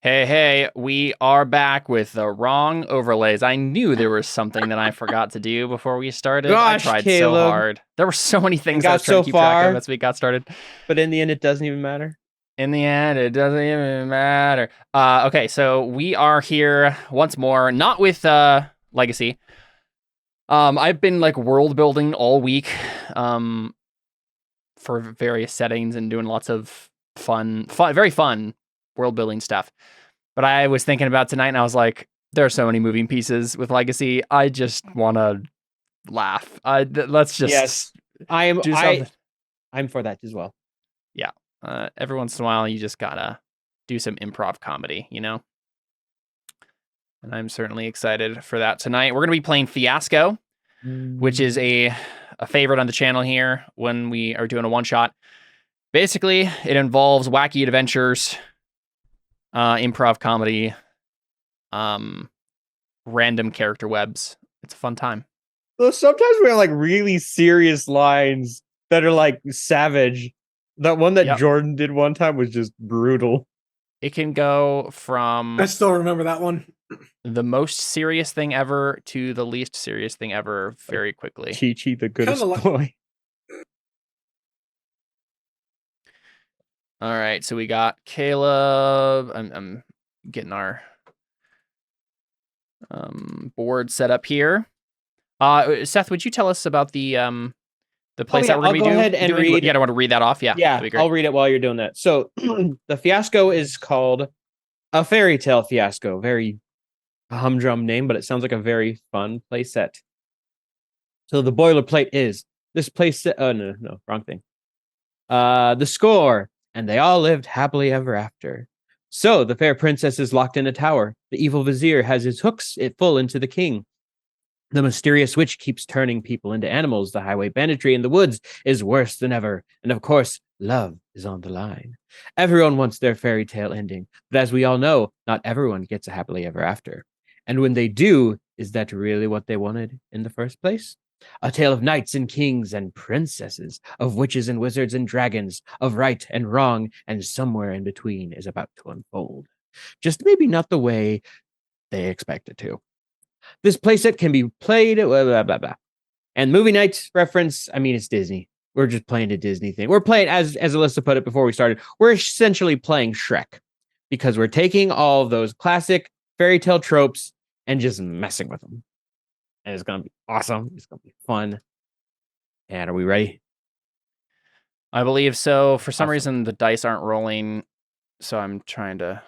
Hey, we are back with the wrong overlays. I knew there was something that I forgot to do before we started. I Gosh, tried so Caleb. hard. There were so many And things I got was trying to so keep track of far, as we got started. but in the end, it doesn't even matter. In the end, it doesn't even matter. Okay, so we are here once more, not with Legacy. I've been like world building all week for various settings and doing lots of very fun world building stuff. But I was thinking about tonight and I was like, there are so many moving pieces with Legacy. I just want to laugh. Let's Yes, just I am. do something. I'm for that as well. Yeah. Every once in a while, you just gotta do some improv comedy, you know? And I'm certainly excited for that tonight. We're going to be playing Fiasco, which is a favorite on the channel here when we are doing a one-shot. Basically, it involves wacky adventures, improv comedy, random character webs. It's a fun time. So sometimes we have like really serious lines that are like savage. That one that Jordan did one time was just brutal. It can go from I still remember that one. The most serious thing ever to the least serious thing ever very quickly. Chi-Chi, the goodest boy. All right, so we got Caleb. I'm getting our board set up here. Seth, would you tell us about the place that we're going to be doing? Ahead and read. Yeah, I want to read that off. Yeah, I'll read it while you're doing that. So the fiasco is called A Fairy Tale Fiasco. Very humdrum name, but it sounds like a very fun play set. So the boilerplate is this place set. Oh no, wrong thing. The score, and they all lived happily ever after. So the fair princess is locked in a tower. The evil vizier has his hooks full into the king. The mysterious witch keeps turning people into animals. The highway banditry in the woods is worse than ever. And of course, love is on the line. Everyone wants their fairy tale ending. But as we all know, not everyone gets a happily ever after. And when they do, is that really what they wanted in the first place? A tale of knights and kings and princesses, of witches and wizards and dragons, of right and wrong, and somewhere in between is about to unfold. Just maybe not the way they expect it to. This playset can be played, blah, blah, blah, blah. And movie night reference, I mean, it's Disney. We're just playing a Disney thing. We're playing, as Alyssa put it before we started, we're essentially playing Shrek because we're taking all of those classic fairy tale tropes and just messing with them. And it's going to be awesome. It's going to be fun. And are we ready? I believe so. For some reason, the dice aren't rolling, so I'm trying a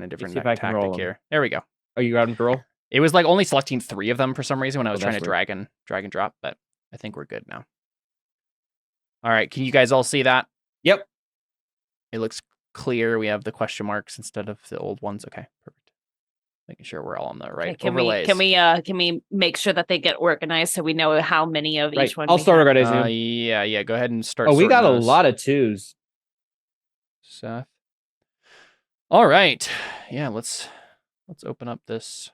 different tactic here. There we go. Oh, you got them to roll? It was like only selecting 3 of them for some reason when I was trying to drag and drop, but I think we're good now. All right, can you guys all see that? Yep. It looks clear. We have the question marks instead of the old ones. Okay, perfect. Making sure we're all on the right overlays. Can we make sure that they get organized so we know how many of each one? I'll start organizing. Yeah. Go ahead and start. Oh, we got a lot of 2s. Seth. All right. Yeah, let's open up this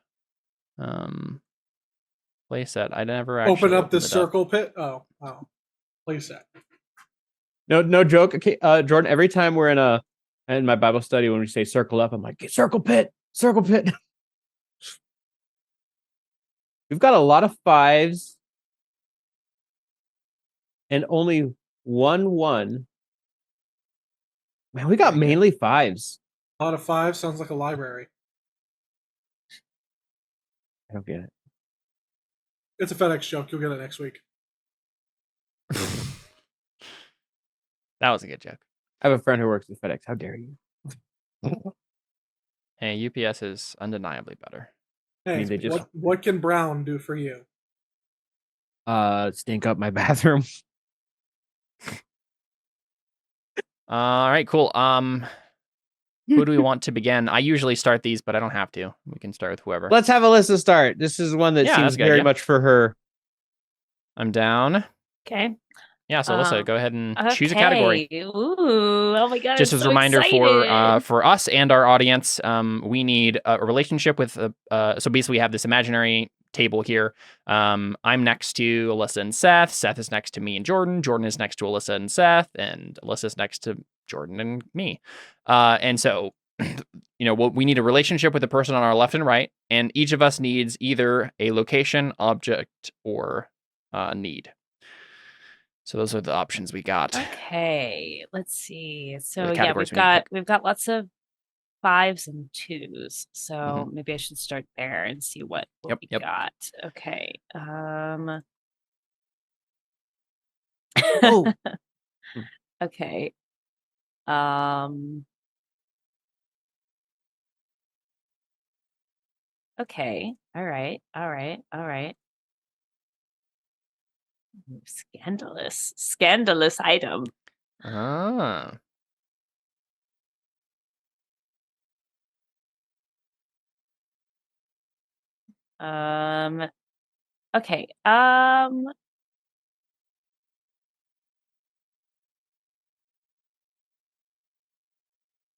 play set. I never actually open up the circle pit. Oh, play set. No joke. Okay, Jordan, every time we're in my Bible study, when we say circle up, I'm like, circle pit. We've got a lot of 5s and only 1. Man, we got mainly 5s. A lot of 5 sounds like a library. I don't get it. It's a FedEx joke. You'll get it next week. That was a good joke. I have a friend who works at FedEx. How dare you? Hey, UPS is undeniably better. Hey, what can Brown do for you? Stink up my bathroom. All right, cool. Who do we want to begin? I usually start these, but I don't have to. We can start with whoever. Let's have Alyssa start. This is one that seems very much for her. I'm down. Okay. Yeah, so Alyssa, go ahead and choose a category. Ooh, oh my god! Just as a reminder for us and our audience, we need a relationship with. So basically, we have this imaginary table here. I'm next to Alyssa and Seth. Seth is next to me and Jordan. Jordan is next to Alyssa and Seth, and Alyssa is next to Jordan and me. And so we need a relationship with the person on our left and right, and each of us needs either a location, object, or need. So those are the options we got. Okay, let's see. So yeah, categories we've we need to got lots of 5s and 2s. So Mhm. maybe I should start there and see what Yep, we yep. got. Okay. Oh. Okay. Okay. All right. All right. All right. Ooh, scandalous item. Ah. Okay.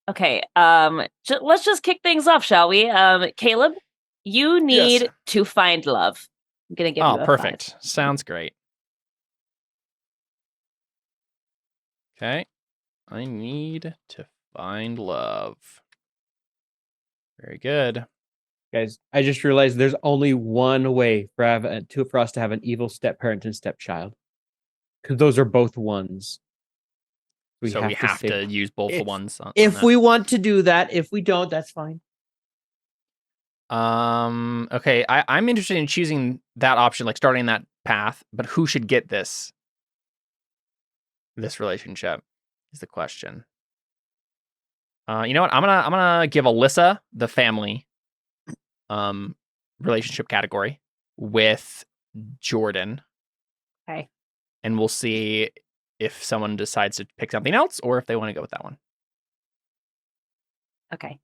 Okay. Let's just kick things off, shall we? Caleb, you need Yes. to find love. I'm gonna give you a Perfect. 5. Sounds great. Okay. I need to find love. Very good. Guys, I just realized there's only one way for us to have an evil step parent and stepchild, because those are both ones. We have to use both the if, ones. If we want to do that, if we don't, that's fine. Okay, I'm interested in choosing that option, like starting that path, but who should get this relationship is the question. You know what? I'm gonna give Alyssa the family relationship category with Jordan. Okay. And we'll see if someone decides to pick something else or if they want to go with that one. Okay.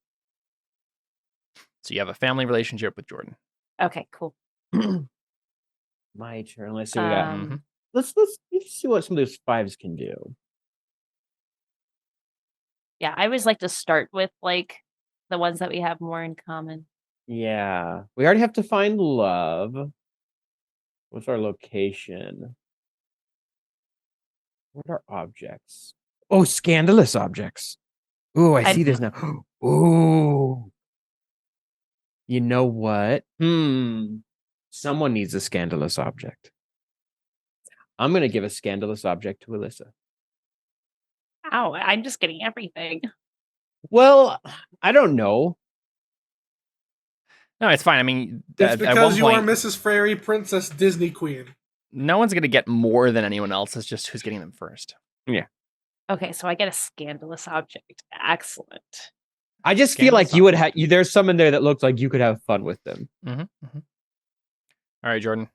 So you have a family relationship with Jordan. Okay, cool. My turn. Let's see what we got. Mhm. Let's see what some of those 5s can do. Yeah, I always like to start with like the ones that we have more in common. Yeah. We already have to find love. What's our location? What are objects? Oh, scandalous objects. Ooh, I see this now. Ooh. You know what? Someone needs a scandalous object. I'm going to give a scandalous object to Alyssa. Ow, I'm just getting everything. Well, I don't know. No, it's fine. I mean, It's at one because you are point, Mrs. Fairy Princess Disney Queen. no one's going to get more than anyone else. It's just who's getting them first. Yeah. Okay, so I get a scandalous object. Excellent. I just feel like Scandalous you would have. There's some in there that looks like you could have fun with them. All right, Jordan.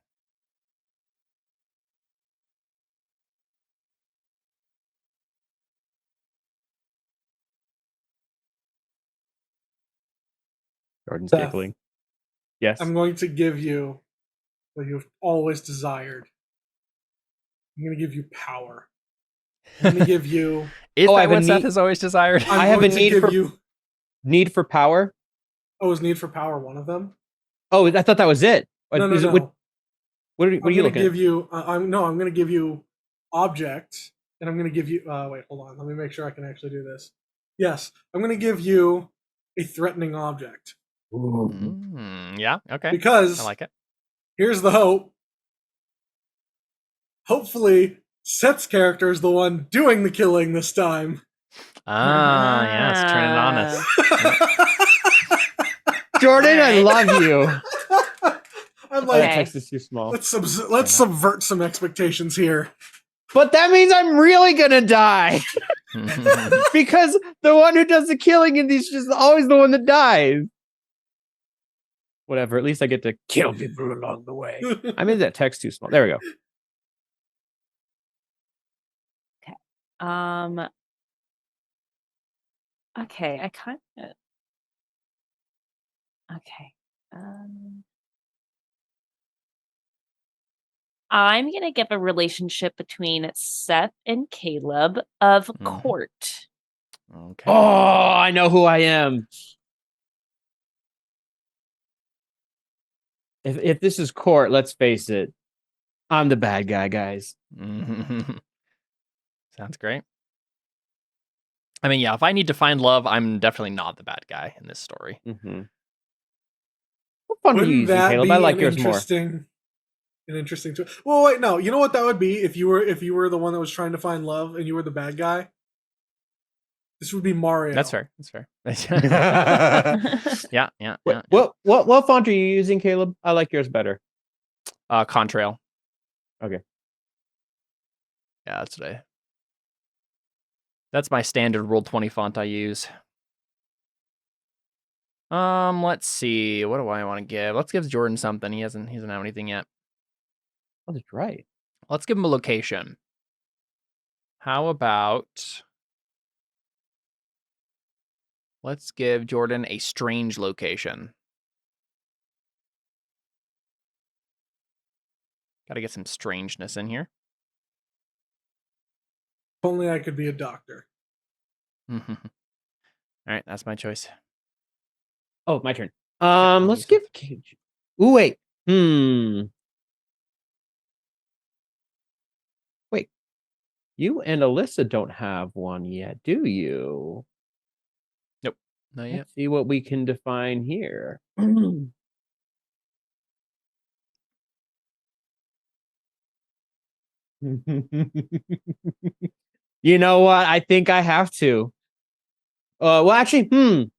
Jordan's Beth. giggling. Yes. I'm going to give you what you've always desired. I'm going to give you power. I'm going to give you. Is I that have a what Seth need- has always desired? I'm I have a going to need give for you. need for power. Oh, is need for power one of them? Oh, I thought that was it. No. What are you I'm going to looking give at? you. I'm going to give you object, and I'm going to give you. Wait, hold on. Let me make sure I can actually do this. Yes, I'm going to give you a threatening object. Yeah. Okay. Because I like it. here's the hope. Hopefully, Seth's character is the one doing the killing this time. Yes, turning it on us. Jordan, I Alright. love you. I'm Oh, like, that Okay. text is too small. let's subvert some expectations here. But that means I'm really gonna die because the one who does the killing in these is always the one that dies. Whatever. At least I get to kill people along the way. I made that text too small. There we go. Okay, I kind of. Okay. I'm gonna give a relationship between Seth and Caleb of court. Okay. Oh, I know who I am. If this is court, let's face it, I'm the bad guy, guys. Sounds great. I mean, yeah, if I need to find love, I'm definitely not the bad guy in this story. Mm-hmm. What font are you Wouldn't using, that Caleb? be I like an yours more. interesting Well, wait, no. You know what that would be if you were the one that was trying to find love and you were the bad guy? This would be Mario. That's fair. That's fair. Yeah. What font are you using, Caleb? I like yours better. Contrail. Okay. Yeah, that's my standard Roll20 font I use. Let's see. What do I want to give? Let's give Jordan something. He doesn't have anything yet. Oh, that's right. Let's give him a location. How about let's give Jordan a strange location. Got to get some strangeness in here. If only I could be a doctor. All right, that's my choice. Oh, my turn. I'll Let's use give Cage. Ooh, wait. Wait. You and Alyssa don't have one yet, do you? Nope. Not yet. Let's see what we can define here. You know what? I think I have to. Well, actually,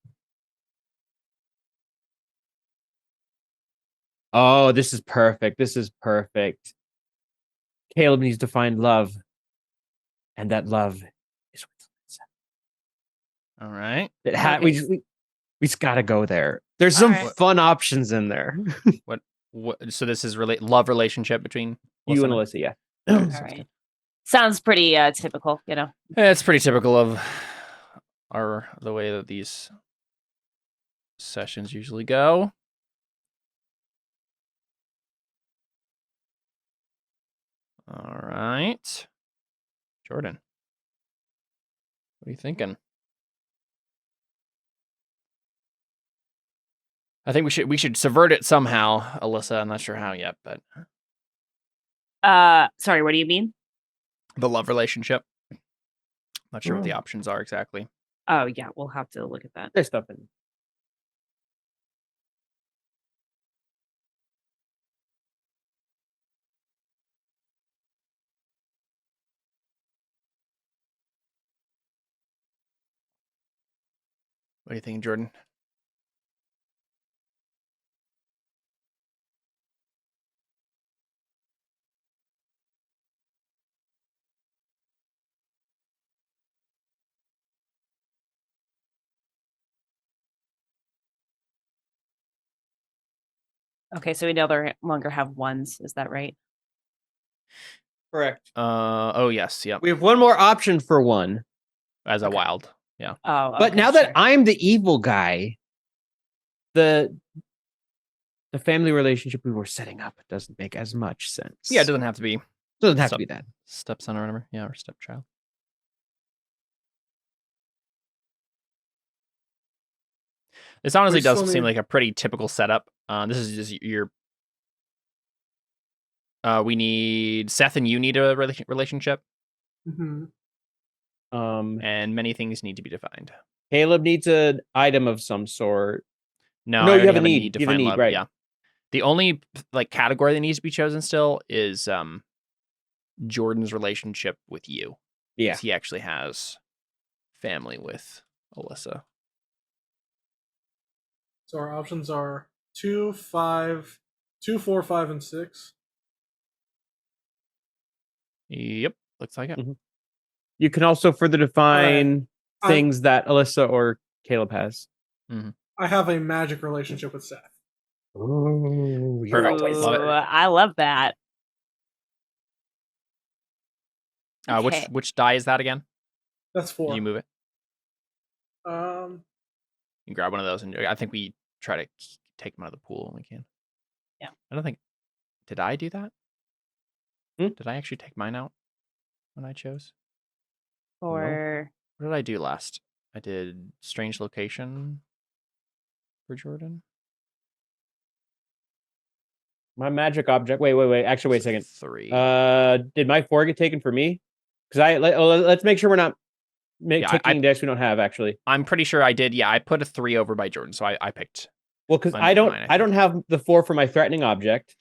Oh, this is perfect. This is perfect. Caleb needs to find love. And that love is with All right. Alyssa. Okay. We just gotta go there. There's some Alright. fun options in there. What? So this is love relationship between You and I? Alyssa, yeah. All Sounds right. good. Sounds pretty typical, you know. Yeah, it's pretty typical of the way that these sessions usually go. All right. Jordan. What are you thinking? I think we should subvert it somehow, Alyssa. I'm not sure how yet, but Sorry, what do you mean? the love relationship. Not sure what the options are exactly. Oh yeah, we'll have to look at that. There's stuff in. What do you think, Jordan? Okay, so we no longer have ones. Is that right? Correct. Oh yes, yep. We have one more option for one. As a wild. Yeah. Oh, But okay, now that sure. I'm the evil guy, the family relationship we were setting up doesn't make as much sense. Yeah, it doesn't have to be Doesn't have to be that. stepson or whatever. Yeah, or stepchild. This honestly We still does seem need- like a pretty typical setup. This is just your. We need Seth and you need a relationship, Mhm. and many things need to be defined. Caleb needs an item of some sort. No, No, I you already have a have need. to You have a find need, love. right. Yeah. The only category that needs to be chosen still is Jordan's relationship with you. Yeah. 'Cause he actually has family with Alyssa. So our options are 2, 5, 2, 4, 5, and 6. Yep, looks like it. Mhm. You can also further define Alright. things that Alyssa or Caleb has. I have a magic relationship with Seth. Ooh, Perfect. Ooh, Love it. I love that. Okay. Which die is that again? That's 4. Did you move it? Um, You can grab one of those, and I think we try to take them out of the pool when we can. Yeah. I don't think. Did I do that? Did I actually take mine out when I chose? Or What did I do last? I did strange location for Jordan. My magic object. Wait. Actually, wait a second. 3. Did my 4 get taken for me? Because let's make sure we're not taking decks we don't have actually. I'm pretty sure I did. Yeah, I put a 3 over by Jordan, so I picked. Well, because Mine- I don't mine, I have the 4 for my threatening object.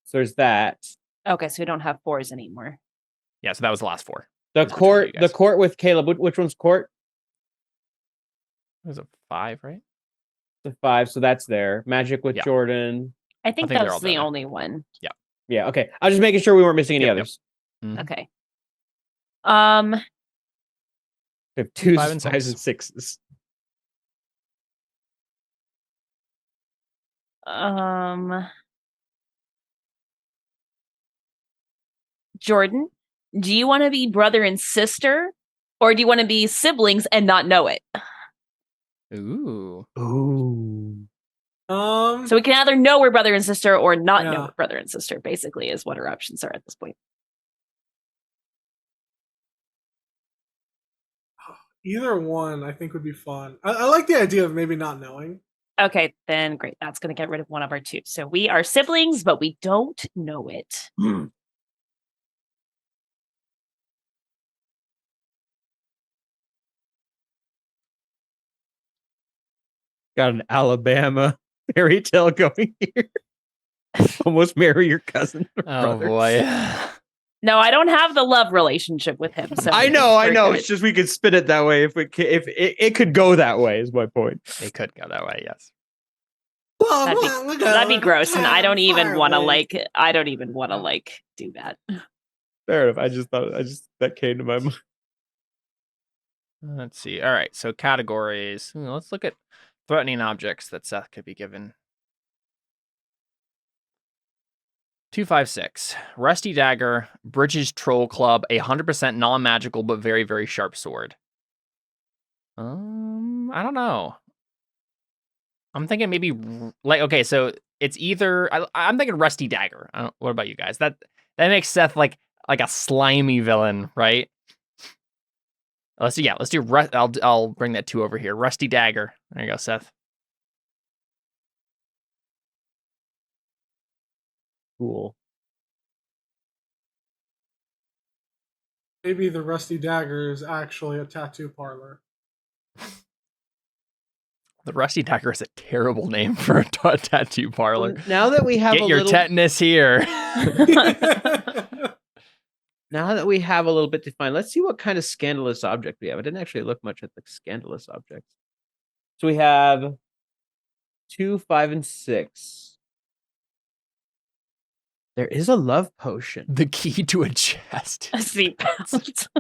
So there's that. Okay, so we don't have 4s anymore. Yeah, so that was the last 4. The Just between you court, the guys. court with Caleb. Which one's court? It was a 5, right? The 5. So that's there. Magic with Yeah. Jordan. I think think they're that's all the there. only one. Yeah. Okay. I was just making sure we weren't missing any Yep, others. Mhm. Okay. We have 2s, 5 and 5s, 6. and 6s. Jordan, do you want to be brother and sister, or do you want to be siblings and not know it? Ooh. Ooh. So we can either know we're brother and sister or not know Yeah. we're brother and sister, basically, is what our options are at this point. Either one, I think, would be fun. I like the idea of maybe not knowing. Okay, then great. That's going to get rid of one of our 2. So we are siblings, but we don't know it. Got an Alabama fairy tale going here. Almost marry your cousin. Or Oh brother. boy. No, I don't have the love relationship with him. So I know. we're good. It's just we could spin it that way if it could go that way. Is my point. It could go that way, yes. That'd be gross, and I don't even want to do that. Fair enough. That came to my mind. Let's see. All right, so categories. Let's look at threatening objects that Seth could be given. 256. Rusty Dagger, Bridges Troll Club, 100% non-magical but very, very sharp sword. I don't know. I'm thinking maybe okay, so it's either I'm thinking Rusty Dagger. What about you guys? That makes Seth like a slimy villain, right? Let's do I'll bring that 2 over here. Rusty Dagger. There you go, Seth. Cool. Maybe the Rusty Dagger is actually a tattoo parlor. The Rusty Dagger is a terrible name for a tattoo parlor. Well, now that we have Get your tetanus here. Now that we have a little bit defined, let's see what kind of scandalous object we have. I didn't actually look much at the scandalous objects. So we have 2, 5, and 6. There is a love potion. The key to a chest. See,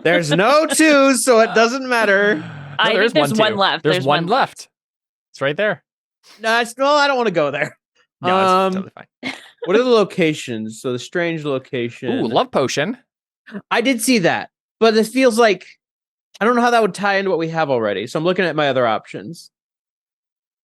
There's no 2s, so it doesn't matter. I think there's one left. There's one left. It's right there. No, I don't want to go there. No, it's totally fine. What are the locations? So the strange location. Ooh, love potion. I did see that, but it feels like I don't know how that would tie into what we have already. So I'm looking at my other options.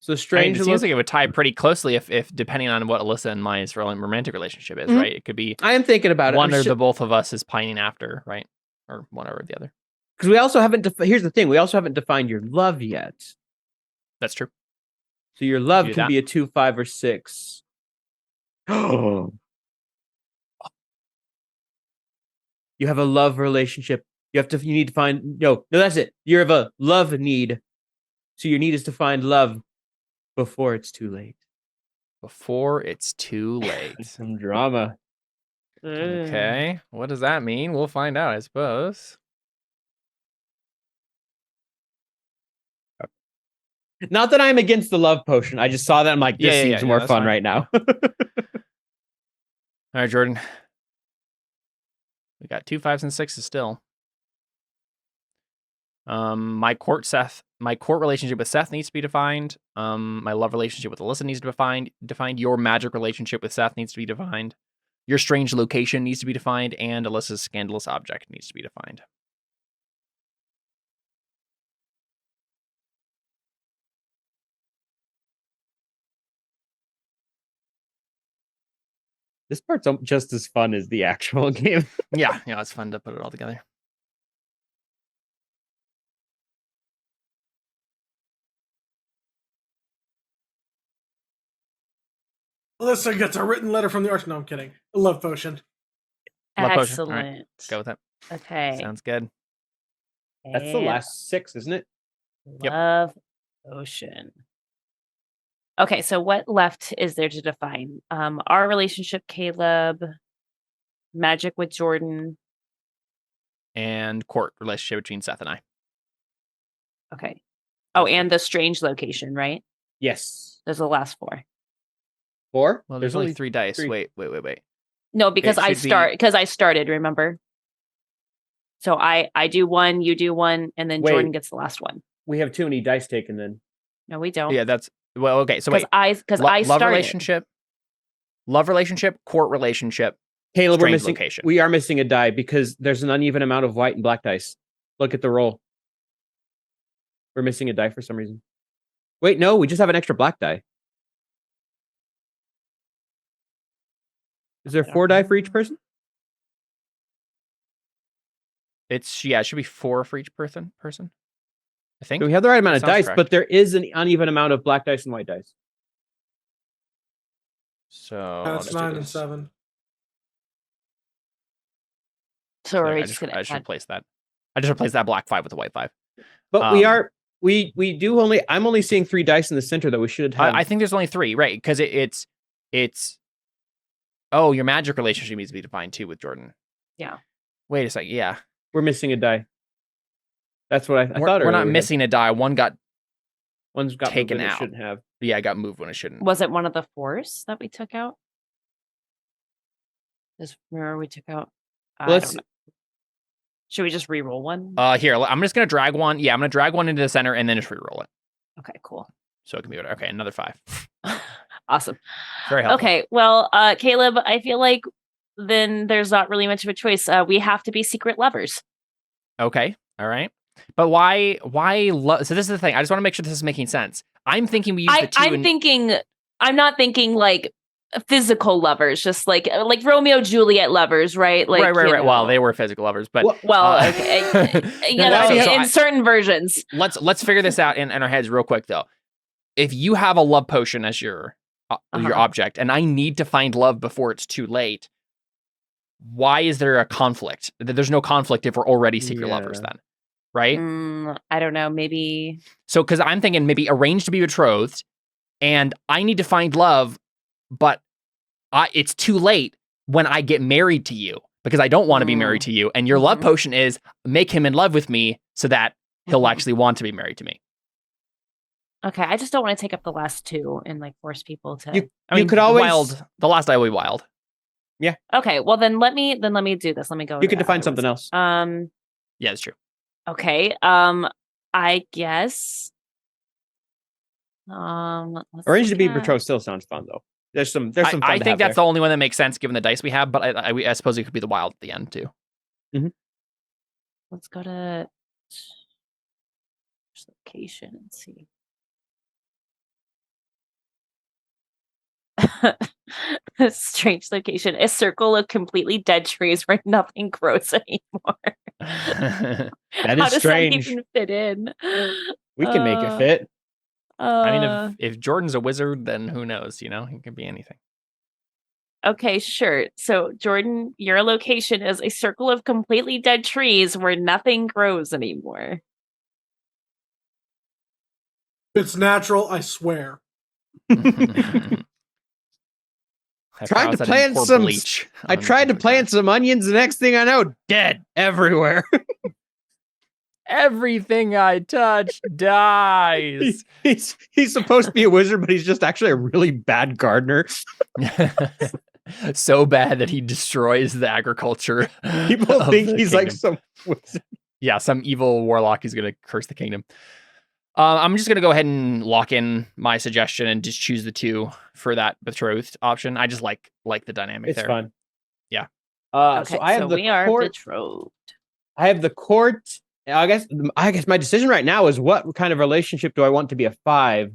So strange. It seems like it would tie pretty closely if depending on what Alyssa and my romantic relationship is, right? It could be I am thinking about it. one or the both of us is pining after, right? Or one or the other. Because we also haven't. Here's the thing: we also haven't defined your love yet. That's true. So your love Do can that. be a 2, 5, or 6. Oh. You have a love relationship. You need to find no, that's it. You have a love need. So your need is to find love before it's too late. Before it's too late. Some drama. Okay. What does that mean? We'll find out, I suppose. Not that I'm against the love potion. I just saw that. I'm like, this seems more that's fun fine. right now. All right, Jordan. We got 2 5s and 6s still. My court relationship with Seth needs to be defined. My love relationship with Alyssa needs to be defined. Your magic relationship with Seth needs to be defined. Your strange location needs to be defined, and Alyssa's scandalous object needs to be defined. This part's just as fun as the actual game. Yeah, it's fun to put it all together. Alyssa gets a written letter from the arch. No, I'm kidding. A love potion. Love potion. All right, Excellent. let's go with it. Okay. Sounds good. That's the last 6, isn't it? Yep. Love potion. Okay, so what left is there to define? Our relationship, Caleb, magic with Jordan. And court relationship between Seth and I. Okay. Oh, Those three. and the strange location, right? Yes. There's the last 4. 4? Well, there's only 3 dice. 3. Wait. No, because It should be- I started, remember? So I do 1, you do 1, and then Wait. Jordan gets the last one. We have too many dice taken then. No, we don't. Yeah, that's well. Okay, so wait. Because I Love started. relationship, court relationship. Caleb, we're Strange missing. location. We are missing a die because there's an uneven amount of white and black dice. Look at the roll. We're missing a die for some reason. Wait, no, we just have an extra black die. Is there 4 die for each person? It should be 4 for each person. I think. So we have the right amount of Sounds dice, correct. but there is an uneven amount of black dice and white dice. So I'll That's just do 9 and this. 7. So There, we're I just gonna just add. replaced that. I just replaced that black 5 with a white 5. But we do only. I'm only seeing 3 dice in the center that we should have. I think there's only 3, right? Because it's. Oh, your magic relationship needs to be defined too with Jordan. Yeah. Wait a second. Yeah. We're missing a die. That's what I thought. We're earlier not we had. missing a die. One got One's got taken movement it out. shouldn't have. got moved when it shouldn't. Was it one of the 4s that we took out? Just remember we took out. I Let's- don't know. Should we just re-roll one? Here, I'm just gonna drag one. Yeah, I'm gonna drag one into the center and then just re-roll it. Okay, cool. So it can be whatever. Okay, another 5. Awesome. Very helpful. Okay, well, Caleb, I feel like then there's not really much of a choice. We have to be secret lovers. Okay. All right. But why so this is the thing. I just want to make sure this is making sense. I'm thinking we use the 2 I'm not thinking like physical lovers, just like Romeo Juliet lovers, right? Like right. you know. Well, they were physical lovers, but Well, okay. In certain versions. let's figure this out in our heads real quick though. If you have a love potion as your object, and I need to find love before it's too late, why is there a conflict? There's no conflict if we're already secret lovers then, right? I don't know, maybe. So, because I'm thinking maybe arrange to be betrothed, and I need to find love, but it's too late when I get married to you because I don't want to be married to you. And your love potion is make him in love with me so that he'll actually want to be married to me. Okay, I just don't want to take up the last 2 and like force people to. You could always wild. The last I will be wild. Yeah. Okay, well then let me do this. Let me go. You could define something else. Yeah, it's true. Okay. I guess. Arrange to be betrothed still sounds fun though. There's some fun I to think have that's there. the only one that makes sense given the dice we have, but I suppose it could be the wild at the end too. Let's go to location and see. A strange location. A circle of completely dead trees where nothing grows anymore. That How is does strange. that even fit in? We can make it fit. I mean, if Jordan's a wizard, then who knows? You know, he could be anything. Okay, sure. So, Jordan, your location is a circle of completely dead trees where nothing grows anymore. It's natural, I swear. I Tried to promise I didn't plant pour some- bleach I on tried to the plant some onions. The next thing I know, dead everywhere. Everything I touch dies. he's supposed to be a wizard, but he's just actually a really bad gardener. So bad that he destroys the agriculture. People of think the he's like kingdom. some wizard. Yeah, some evil warlock is going to curse the kingdom. I'm just going to go ahead and lock in my suggestion and just choose the 2 for that betrothed option. I just like the dynamic It's there. fun. Yeah. Okay, So I have the we are court. betrothed. I have the court. I guess my decision right now is what kind of relationship do I want to be a 5?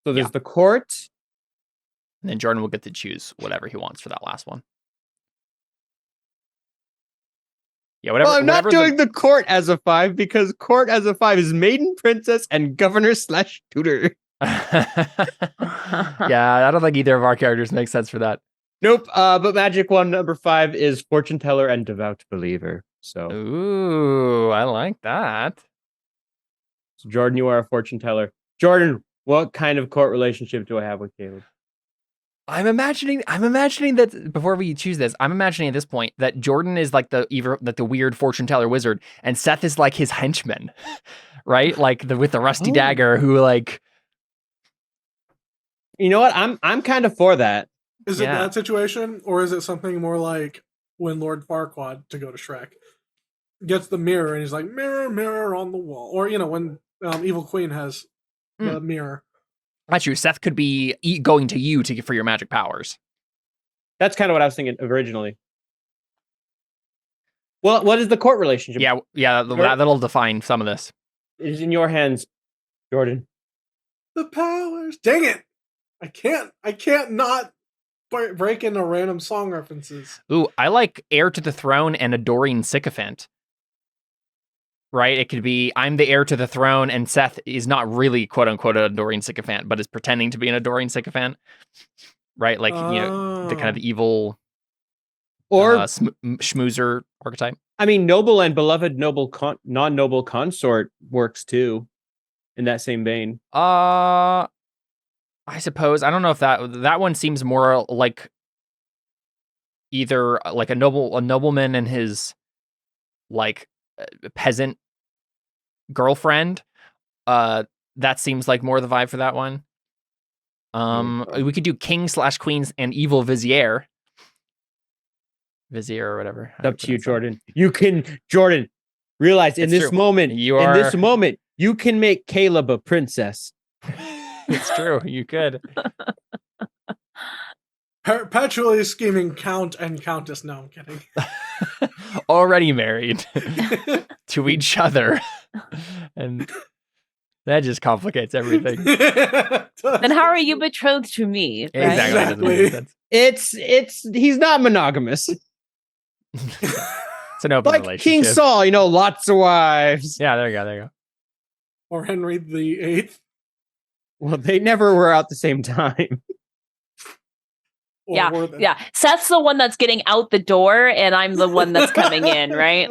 So there's the court. And then Jordan will get to choose whatever he wants for that last one. Yeah, whatever. Well, I'm not whatever doing the court as a 5 because court as a 5 is maiden, princess, and governor/tutor. Yeah, I don't think either of our characters make sense for that. Nope. But magic one number 5 is fortune teller and devout believer. So, Ooh, I like that. so Jordan, you are a fortune teller. Jordan, what kind of court relationship do I have with Caleb? I'm imagining that before we choose this, I'm imagining at this point that Jordan is like the weird fortune teller wizard, and Seth is like his henchman, right? Like with the rusty Oh. dagger, who like. You know what? I'm kind of for that. Is it that situation, or is it something more like when Lord Farquaad, to go to Shrek, gets the mirror and he's like, mirror, mirror on the wall? Or, when Evil Queen has the mirror. That's true. Seth could be going to you for your magic powers. That's kind of what I was thinking originally. Well, what is the court relationship? Yeah, that'll define some of this. It is in your hands, Jordan. The powers. Dang it! I can't not break into random song references. Ooh, I like heir to the throne and adoring sycophant. Right? It could be I'm the heir to the throne, and Seth is not really quote unquote an adoring sycophant, but is pretending to be an adoring sycophant. Right? Like, the kind of evil or schmoozer archetype. I mean, noble and beloved non-noble consort works too, in that same vein. I suppose. I don't know if that one seems more like either like a nobleman and his like peasant girlfriend. That seems like more the vibe for that one. We could do king/queens and evil vizier or whatever. It's up to you, Jordan. You can, Jordan, realize in this moment, you can make Caleb a princess. It's true. You could. Perpetually scheming Count and Countess. No, I'm kidding. Already married to each other. And that just complicates everything. Then how are you betrothed to me? Right? Exactly. He's not monogamous. It's an open relationship. King Saul, lots of wives. Yeah, there you go. Or Henry VIII. Well, they never were out the same time. Yeah. Seth's the one that's getting out the door, and I'm the one that's coming in, right?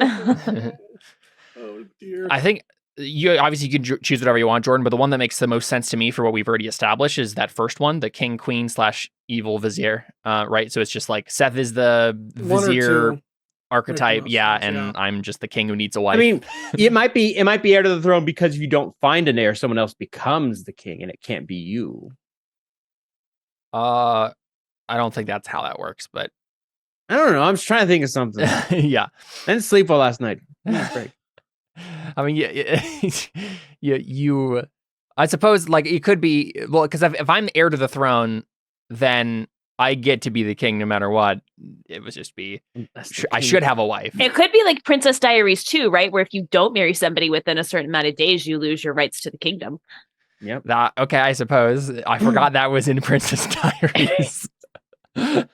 Oh dear. I think you can choose whatever you want, Jordan, but the one that makes the most sense to me for what we've already established is that first one, the king, queen / evil vizier, right? So it's just like Seth is the vizier archetype, and I'm just the king who needs a wife. I mean, it might be heir to the throne because if you don't find an heir, someone else becomes the king, and it can't be you. I don't think that's how that works, but I don't know. I'm just trying to think of something. Yeah, I didn't sleep well last night. Great. I mean, you. I suppose like it could be because if I'm the heir to the throne, then I get to be the king no matter what. It would just be I should have a wife. It could be like Princess Diaries too, right? Where if you don't marry somebody within a certain amount of days, you lose your rights to the kingdom. Yep. Okay, I suppose. I forgot that was in Princess Diaries. It's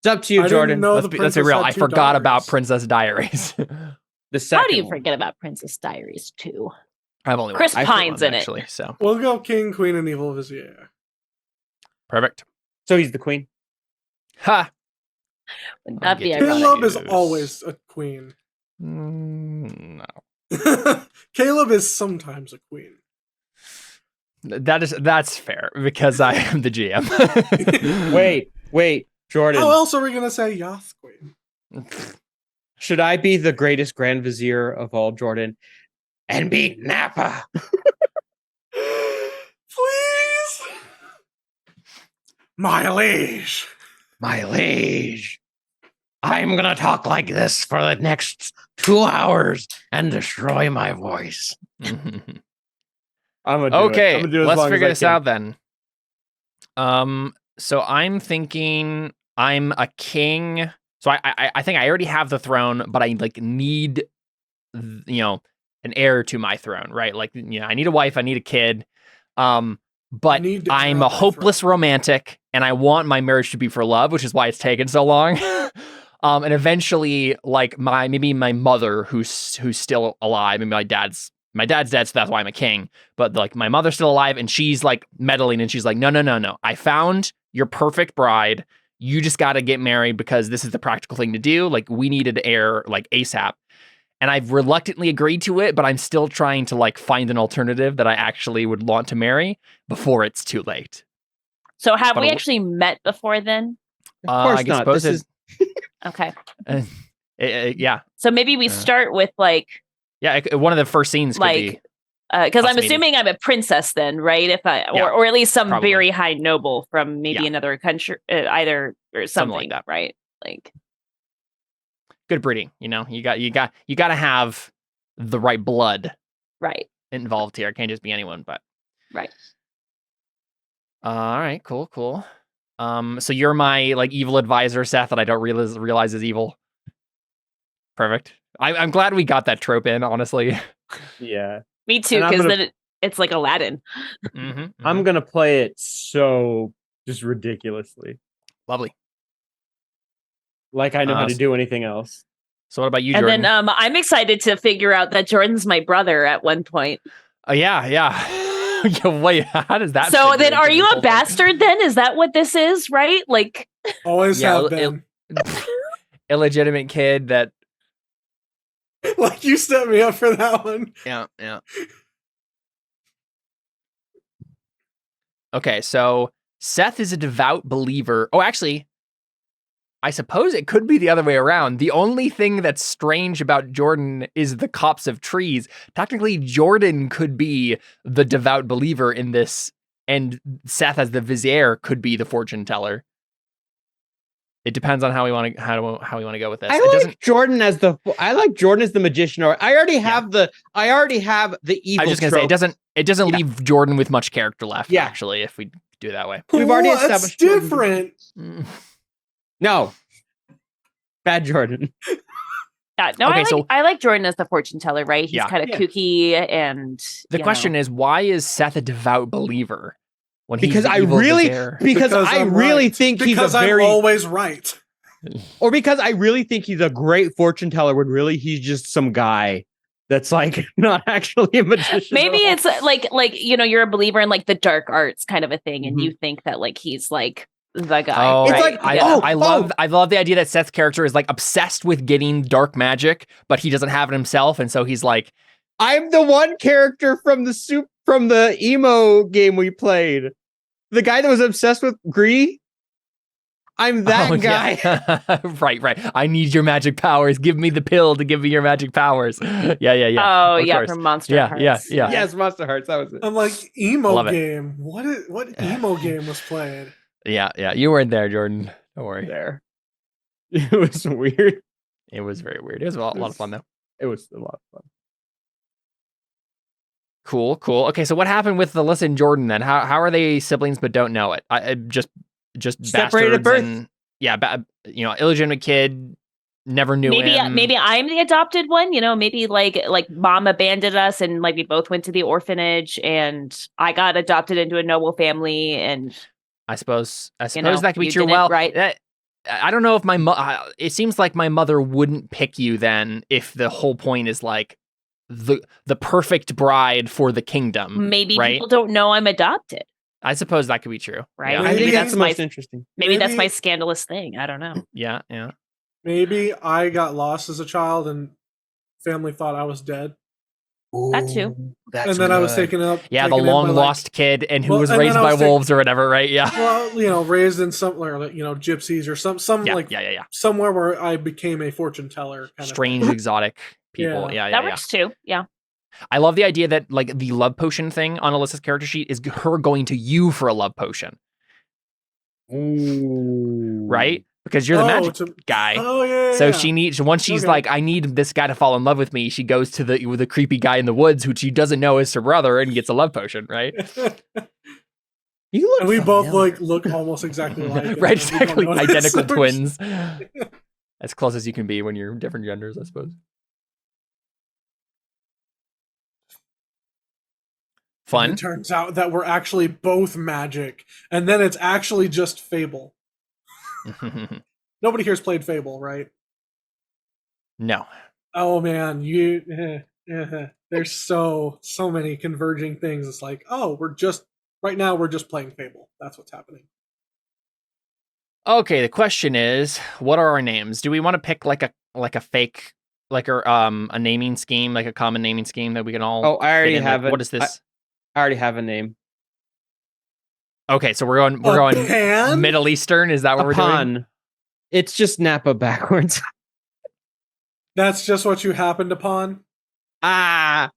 up to you, Jordan. Let's be real. I forgot about Princess Diaries. How do you forget about Princess Diaries 2? I've only Chris Pine's in actually, it. So we'll go king, queen, and evil vizier. Perfect. So he's the queen. Ha! Would that be Caleb is always a queen. No. Caleb is sometimes a queen. That's fair because I am the GM. Wait, Jordan. How else are we gonna say Yath queen? Should I be the greatest grand vizier of all, Jordan, and be Nappa? Please, my liege. My liege. I'm gonna talk like this for the next 2 hours and destroy my voice. Okay, let's figure this out then. So I'm thinking I'm a king. So I think I already have the throne, but I need, an heir to my throne, right? I need a wife, I need a kid. But I'm a hopeless romantic, and I want my marriage to be for love, which is why it's taken so long. And eventually, maybe my mother, who's still alive, maybe my dad's dead, so that's why I'm a king. But my mother's still alive, and she's meddling, and she's like, no. I found your perfect bride. you just got to get married because this is the practical thing to do. Like, we needed heir like ASAP. And I've reluctantly agreed to it, but I'm still trying to like find an alternative that I actually would want to marry before it's too late. So have But we actually met before then? Of course I not. suppose This Okay. yeah. So maybe we start with like One of the first scenes could be because us I'm meeting. assuming I'm a princess then, right? If I or at least some probably. very high noble from maybe Yeah. another country, either or something like that. right? Like good breeding. You know, you got to have the right blood right. involved here. It can't just be anyone, but Right. all right, cool. So you're my like evil advisor, Seth, that I don't realize is evil. Perfect. I'm glad we got that trope in, honestly. Yeah. Me too, And I'm because gonna- then it's like Aladdin. I'm gonna play it so just ridiculously, Lovely. like I know how to do anything else. So what about you, And Jordan? then I'm excited to figure out that Jordan's my brother at one point. Yeah. Wait, how does that? So figure then, into are this you whole a thing? bastard? Then is that what this is? Right? Like, Always have been. Illegitimate kid that. Like you set me up for that one. Yeah. Okay, so Seth is a devout believer. Oh, actually, I suppose it could be the other way around. The only thing that's strange about Jordan is the copse of trees. Technically, Jordan could be the devout believer in this, and Seth as the vizier could be the fortune teller. It depends on how we want to go with this. I like Jordan as the magician. Or I already have the evil. I'm just gonna say it doesn't leave Jordan with much character left. Yeah. Actually, if we do it that way, We've already Well, that's established Jordan. different. No, bad Jordan. no, Okay, I like Jordan as the fortune teller, right? He's kind of kooky, and the question is, why is Seth a devout believer? When because I really think he's I'm always right. Or because I really think he's a great fortune teller when really he's just some guy that's like not actually a magician. Maybe it's like you're a believer in like the dark arts kind of a thing, and you think that like he's like the guy. Oh, It's right? like I love the idea that Seth's character is like obsessed with getting dark magic, but he doesn't have it himself, and so he's like, I'm the one character from the emo game we played. The guy that was obsessed with Gree. I'm that guy. Yeah. right. I need your magic powers. Give me the pill to give me your magic powers. Yeah. Oh, of yeah, course. from Monster Hearts. Yeah. Yes, Monster Hearts. That was it. I'm like emo game. What emo game was played? Yeah. You weren't there, Jordan. Don't worry. There. It was weird. It was very weird. It was a lot of fun though. It was a lot of fun. Cool. Okay, so what happened with Alyssa and Jordan then? How are they siblings but don't know it? I just separated at birth. And, illegitimate kid, never knew him. Maybe I'm the adopted one. Maybe like mom abandoned us, and like we both went to the orphanage, and I got adopted into a noble family. And I suppose that could be true. Well, right. I don't know if it seems like my mother wouldn't pick you then if the whole point is like the perfect bride for the kingdom. Maybe right? people don't know I'm adopted. I suppose that could be true. Right. Yeah. I think that's the most interesting. Maybe that's my scandalous thing. I don't know. Yeah. Maybe I got lost as a child and family thought I was dead. That too. And then I was taken up. Yeah, the long lost kid and who was raised by wolves or whatever, right? Yeah. Well, raised in somewhere, gypsies or some somewhere where I became a fortune teller. Strange, exotic people. Yeah. That works too. Yeah. I love the idea that like the love potion thing on Alyssa's character sheet is her going to you for a love potion. Ooh. Right? Because you're the magic guy. Oh yeah. So she needs once she's like, I need this guy to fall in love with me. She goes to the creepy guy in the woods who she doesn't know is her brother and gets a love potion, right? We both look almost exactly like right, exactly identical twins. As close as you can be when you're different genders, I suppose. Fun. And it turns out that we're actually both magic, and then it's actually just Fable. Nobody here's played Fable, right? No. Oh man, there's so many converging things. It's like, oh, we're just playing Fable. That's what's happening. Okay, the question is, what are our names? Do we want to pick like a fake, like a naming scheme, like a common naming scheme that we can all? Oh, I already fit in? have Like, what is this? I already have a name. Okay, so we're going pan? Middle Eastern. Is that what we're doing? Upon. It's just Napa backwards. That's just what you happened upon. I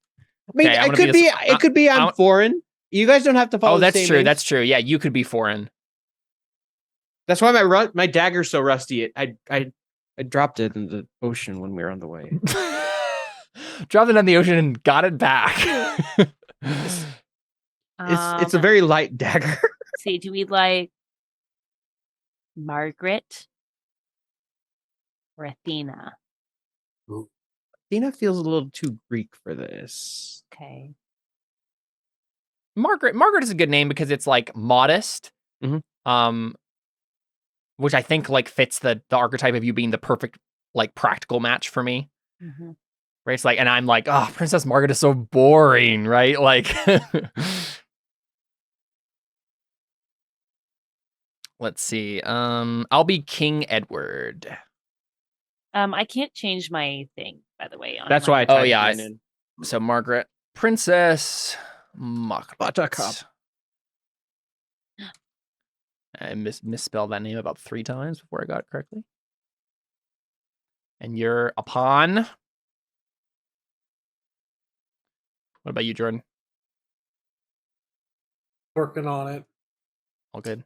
mean, Okay, I'm it gonna could be be. this- It could be. I'm foreign. You guys don't have to follow. Oh, the that's same true. names. That's true. Yeah, you could be foreign. That's why my dagger's so rusty. I dropped it in the ocean when we were on the way. Dropped it in the ocean and got it back. It's a very light dagger. See, do we like Margaret or Athena? Athena feels a little too Greek for this. Okay. Margaret is a good name because it's like modest. Mhm. Which I think like fits the archetype of you being the perfect like practical match for me. Mm-hmm. Right? It's like, and I'm like, oh, Princess Margaret is so boring, right? Like, let's see. I'll be King Edward. I can't change my thing, by the way. That's why I Oh, typed yeah, mine in. So Margaret, Princess Margaret. Buttercup. I misspelled that name about 3 times before I got it correctly. And you're upon. What about you, Jordan? Working on it. All good.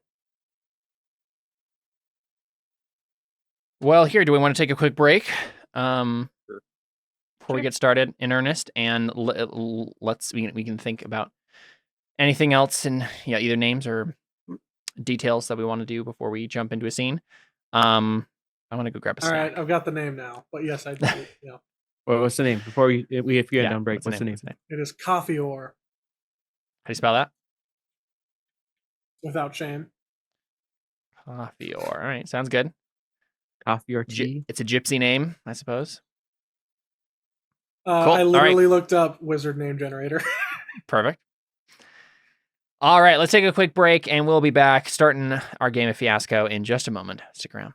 Well, here, do we want to take a quick break before we get started in earnest? And we can think about anything else in either names or details that we want to do before we jump into a scene. I want to go grab a snack. All right, I've got the name now. But yes, I do. Yeah. Well, what's the name? Before we if you get down break, what's the name? It is coffee or How do you spell that? without shame. Coffee or. All right, sounds good. Coffee or tea? It's a gypsy name, I suppose. Cool. I literally looked up wizard name generator. Perfect. All right, let's take a quick break and we'll be back starting our game of Fiasco in just a moment. Stick around.